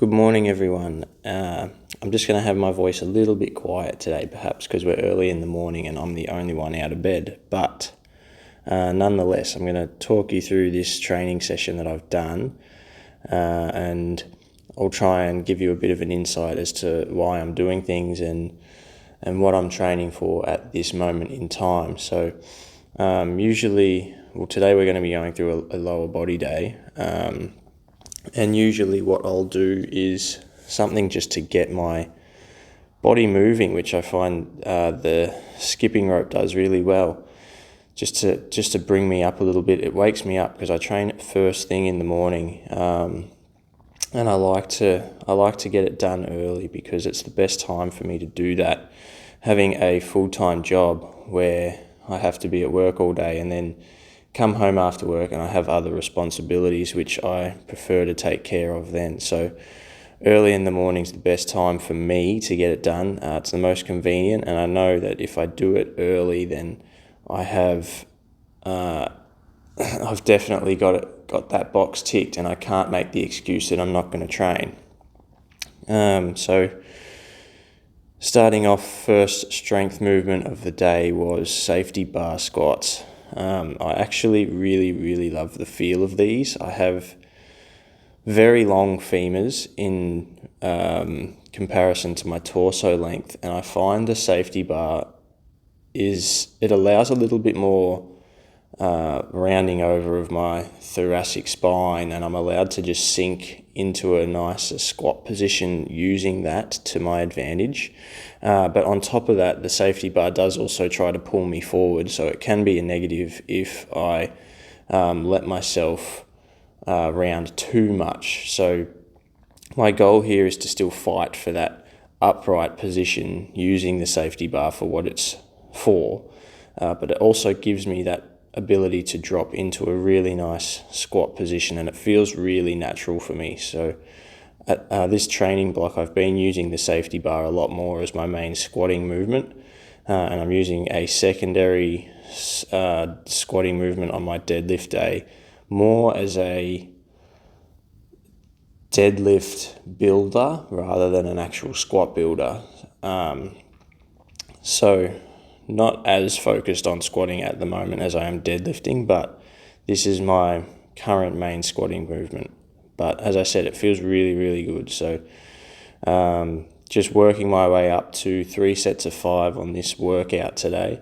Good morning, everyone. I'm just going to have my voice a little bit quiet today, perhaps because we're early in the morning and I'm the only one out of bed. But nonetheless, I'm going to talk you through this training session that I've done, and I'll try and give you a bit of an insight as to why I'm doing things and what I'm training for at this moment in time. So today we're going to be going through a lower body day. And usually what I'll do is something just to get my body moving, which I find the skipping rope does really well, just to bring me up a little bit. It wakes me up because I train at first thing in the morning, and I like to get it done early because it's the best time for me to do that. Having a full-time job where I have to be at work all day and then come home after work and I have other responsibilities which I prefer to take care of then. So early in the morning is the best time for me to get it done. It's the most convenient, and I know that if I do it early, then I have I've definitely got that box ticked, and I can't make the excuse that I'm not going to train. So starting off, first strength movement of the day was safety bar squats. I actually really love the feel of these. I have very long femurs in comparison to my torso length, and I find the safety bar it allows a little bit more rounding over of my thoracic spine, and I'm allowed to just sink into a nicer squat position using that to my advantage. But on top of that, the safety bar does also try to pull me forward, so it can be a negative if I let myself round too much. So my goal here is to still fight for that upright position using the safety bar for what it's for, but it also gives me that ability to drop into a really nice squat position, and it feels really natural for me. So at this training block, I've been using the safety bar a lot more as my main squatting movement, and I'm using a secondary squatting movement on my deadlift day more as a deadlift builder rather than an actual squat builder. So not as focused on squatting at the moment as I am deadlifting, but this is my current main squatting movement. But as I said, it feels really good. So just working my way up to 3 sets of 5 on this workout today.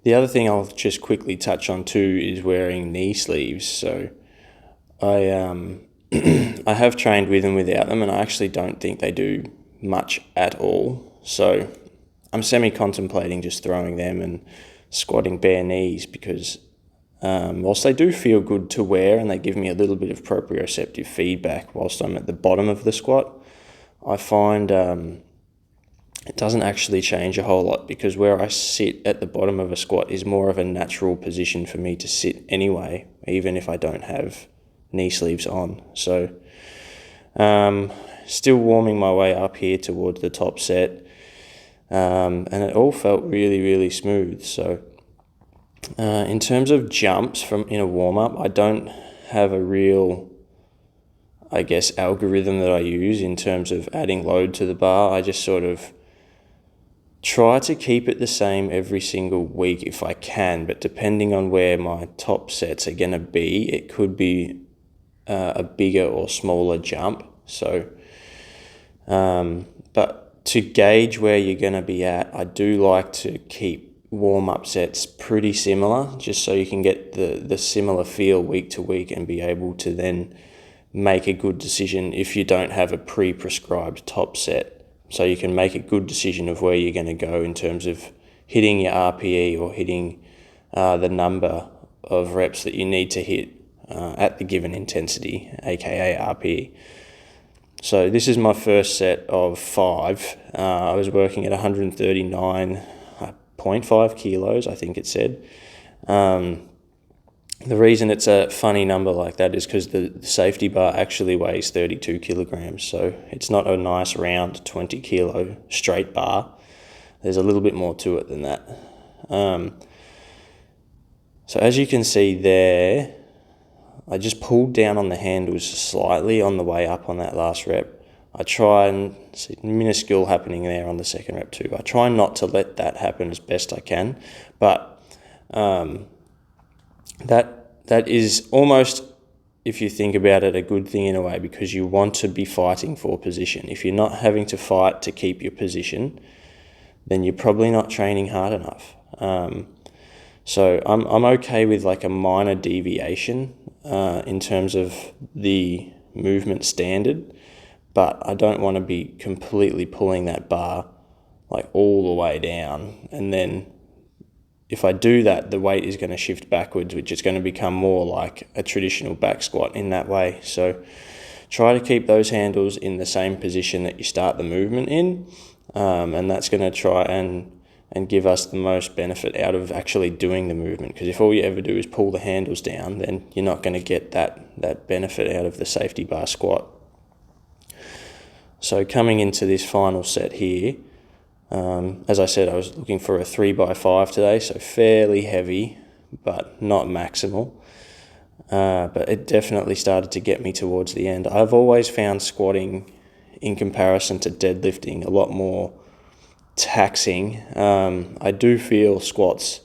The other thing I'll just quickly touch on too is wearing knee sleeves. So I I have trained with and without them, and I actually don't think they do much at all. So I'm semi-contemplating just throwing them and squatting bare knees because whilst they do feel good to wear and they give me a little bit of proprioceptive feedback whilst I'm at the bottom of the squat, I find it doesn't actually change a whole lot, because where I sit at the bottom of a squat is more of a natural position for me to sit anyway, even if I don't have knee sleeves on. So still warming my way up here towards the top set, and it all felt really smooth. So in terms of jumps in a warm-up, I don't have a real, I guess, algorithm that I use in terms of adding load to the bar. I just sort of try to keep it the same every single week if I can, but depending on where my top sets are going to be, it could be a bigger or smaller jump. So but to gauge where you're going to be at, I do like to keep warm-up sets pretty similar, just so you can get the similar feel week to week and be able to then make a good decision if you don't have a pre-prescribed top set. So you can make a good decision of where you're going to go in terms of hitting your RPE or hitting the number of reps that you need to hit at the given intensity, aka RPE. So this is my first set of 5. I was working at 139.5 kilos, I think it said. The reason it's a funny number like that is because the safety bar actually weighs 32 kilograms. So it's not a nice round 20 kilo straight bar. there's a little bit more to it than that. So as you can see there, I just pulled down on the handles slightly on the way up on that last rep. I try and see minuscule happening there on the second rep too. I try not to let that happen as best I can, but that is almost, if you think about it, a good thing in a way, because you want to be fighting for position. If you're not having to fight to keep your position, then you're probably not training hard enough. So I'm okay with like a minor deviation in terms of the movement standard, but I don't want to be completely pulling that bar like all the way down, and then if I do that, the weight is going to shift backwards, which is going to become more like a traditional back squat in that way. So try to keep those handles in the same position that you start the movement in, and that's going to try and give us the most benefit out of actually doing the movement. Because if all you ever do is pull the handles down, then you're not going to get that benefit out of the safety bar squat. So coming into this final set here, as I said, I was looking for a 3x5 today, so fairly heavy, but not maximal. But it definitely started to get me towards the end. I've always found squatting, in comparison to deadlifting, a lot more taxing. I do feel squats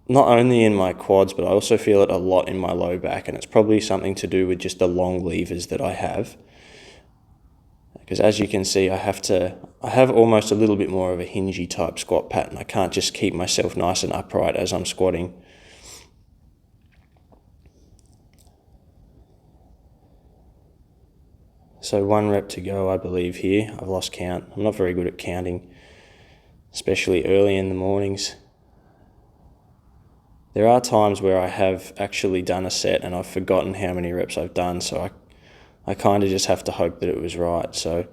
not only in my quads, but I also feel it a lot in my low back, and it's probably something to do with just the long levers that I have. Because as you can see, I have almost a little bit more of a hingy type squat pattern. I can't just keep myself nice and upright as I'm squatting. So 1 rep to go, I believe here. I've lost count. I'm not very good at counting, especially early in the mornings. There are times where I have actually done a set and I've forgotten how many reps I've done, so I kind of just have to hope that it was right. So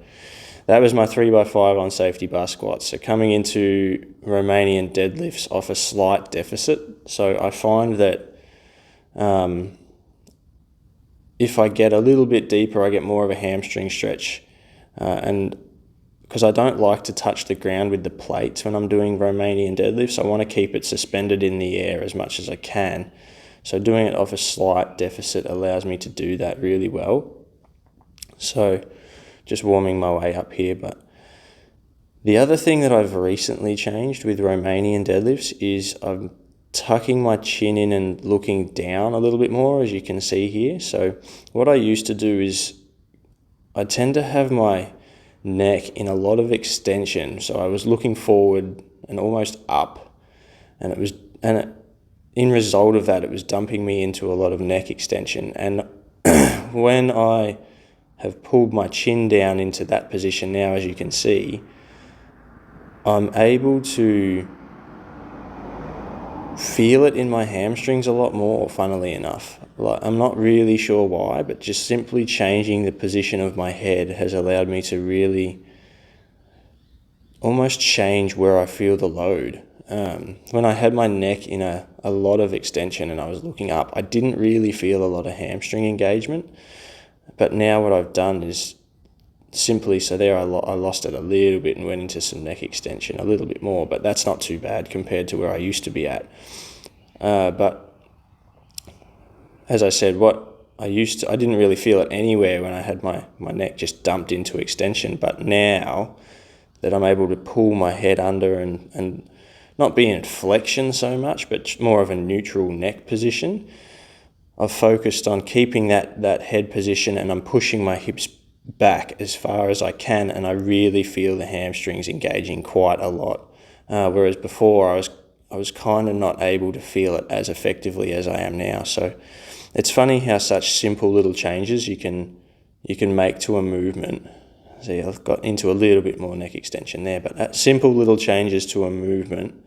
that was my 3x5 on safety bar squats. So coming into Romanian deadlifts off a slight deficit. So I find that if I get a little bit deeper, I get more of a hamstring stretch. And because I don't like to touch the ground with the plates when I'm doing Romanian deadlifts, I want to keep it suspended in the air as much as I can. So doing it off a slight deficit allows me to do that really well. So just warming my way up here. But the other thing that I've recently changed with Romanian deadlifts is I'm tucking my chin in and looking down a little bit more, as you can see here. So what I used to do is I tend to have my neck in a lot of extension. So I was looking forward and almost up, and in result of that, it was dumping me into a lot of neck extension. And when I have pulled my chin down into that position now, as you can see, I'm able to feel it in my hamstrings a lot more, funnily enough. Like, I'm not really sure why, but just simply changing the position of my head has allowed me to really almost change where I feel the load. When I had my neck in a lot of extension and I was looking up, I didn't really feel a lot of hamstring engagement. But now what I've done is simply, so there I lost it a little bit and went into some neck extension a little bit more, but that's not too bad compared to where I used to be at. But as I said, I didn't really feel it anywhere when I had my neck just dumped into extension. But now that I'm able to pull my head under and not be in flexion so much, but more of a neutral neck position, I've focused on keeping that head position, and I'm pushing my hips back as far as I can, and I really feel the hamstrings engaging quite a lot. Whereas before I was kind of not able to feel it as effectively as I am now. So it's funny how such simple little changes you can make to a movement. See, I've got into a little bit more neck extension there, but that simple little changes to a movement,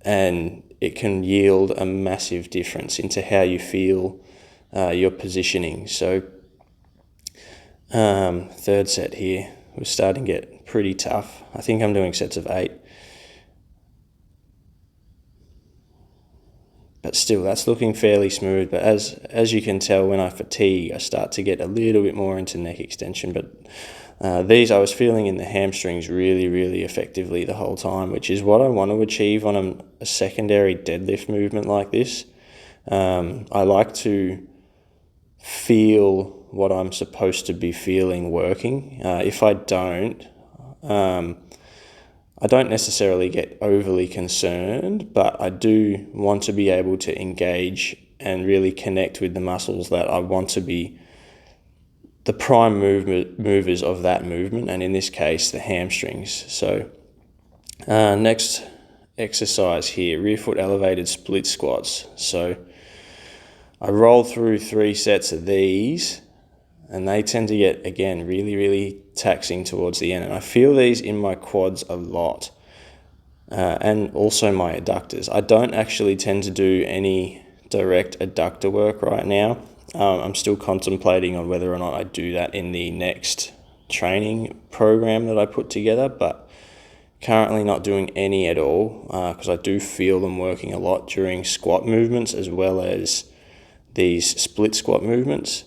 and it can yield a massive difference into how you feel your positioning. So third set here was starting to get pretty tough. I think I'm doing sets of 8. But still, that's looking fairly smooth. But as you can tell, when I fatigue, I start to get a little bit more into neck extension. But These I was feeling in the hamstrings really, really effectively the whole time, which is what I want to achieve on a secondary deadlift movement like this. I like to feel what I'm supposed to be feeling working. If I don't necessarily get overly concerned, but I do want to be able to engage and really connect with the muscles that I want to be the prime movers of that movement, and in this case, the hamstrings. So next exercise here, rear foot elevated split squats. So I roll through 3 sets of these, and they tend to get, again, really, really taxing towards the end. And I feel these in my quads a lot, and also my adductors. I don't actually tend to do any direct adductor work right now. I'm still contemplating on whether or not I do that in the next training program that I put together, but currently not doing any at all, because I do feel them working a lot during squat movements as well as these split squat movements.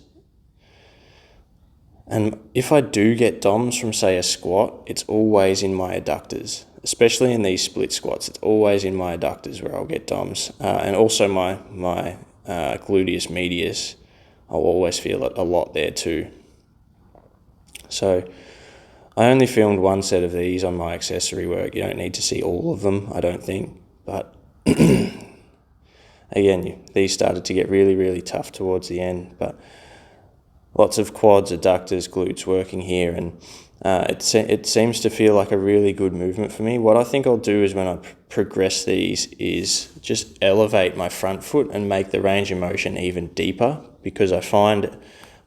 And if I do get DOMs from, say, a squat, it's always in my adductors, especially in these split squats. It's always in my adductors where I'll get DOMs, and also my gluteus medius. I'll always feel it a lot there too. So I only filmed 1 set of these on my accessory work. You don't need to see all of them, I don't think. But again, these started to get really, really tough towards the end. But lots of quads, adductors, glutes working here, and it seems to feel like a really good movement for me. What I think I'll do is when I progress these is just elevate my front foot and make the range of motion even deeper, because I find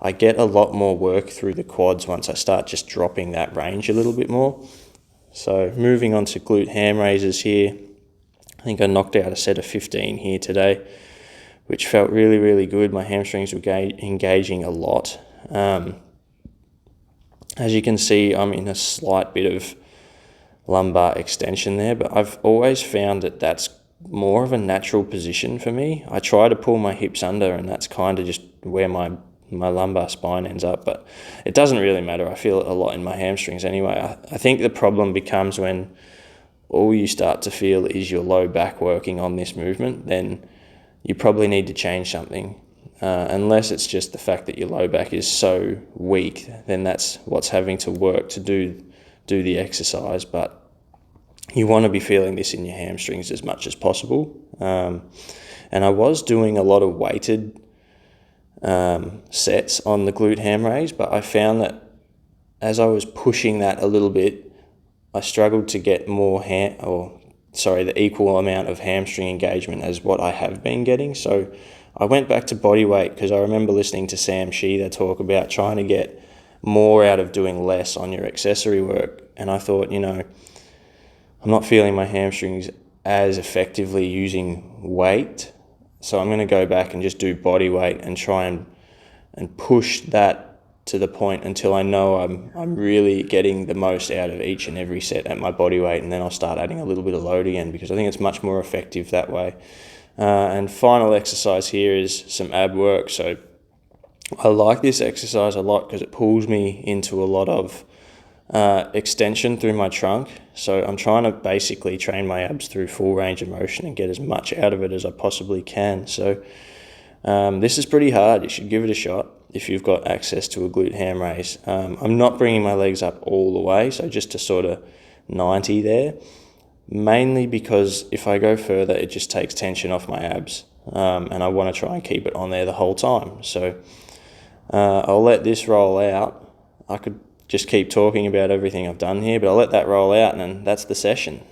I get a lot more work through the quads once I start just dropping that range a little bit more. So moving on to glute ham raises here. I think I knocked out a set of 15 here today, which felt really, really good. My hamstrings were engaging a lot. As you can see, I'm in a slight bit of lumbar extension there, but I've always found that that's more of a natural position for me. I try to pull my hips under, and that's kind of just where my lumbar spine ends up, but it doesn't really matter. I feel it a lot in my hamstrings anyway. I think the problem becomes when all you start to feel is your low back working on this movement, then you probably need to change something. Unless it's just the fact that your low back is so weak, then that's what's having to work to do the exercise. But you want to be feeling this in your hamstrings as much as possible. And I was doing a lot of weighted sets on the glute ham raise, but I found that as I was pushing that a little bit, I struggled to get the equal amount of hamstring engagement as what I have been getting. So I went back to body weight, because I remember listening to Sam Sheether talk about trying to get more out of doing less on your accessory work. And I thought, I'm not feeling my hamstrings as effectively using weight, so I'm going to go back and just do body weight and try and push that to the point until I know I'm really getting the most out of each and every set at my body weight, and then I'll start adding a little bit of load again, because I think it's much more effective that way. And final exercise here is some ab work. So I like this exercise a lot because it pulls me into a lot of extension through my trunk. So I'm trying to basically train my abs through full range of motion and get as much out of it as I possibly can. So this is pretty hard. You should give it a shot if you've got access to a glute ham raise. I'm not bringing my legs up all the way, so just to sort of 90 there, mainly because if I go further, it just takes tension off my abs, and I want to try and keep it on there the whole time. So I'll let this roll out. I could just keep talking about everything I've done here, but I'll let that roll out, and then that's the session.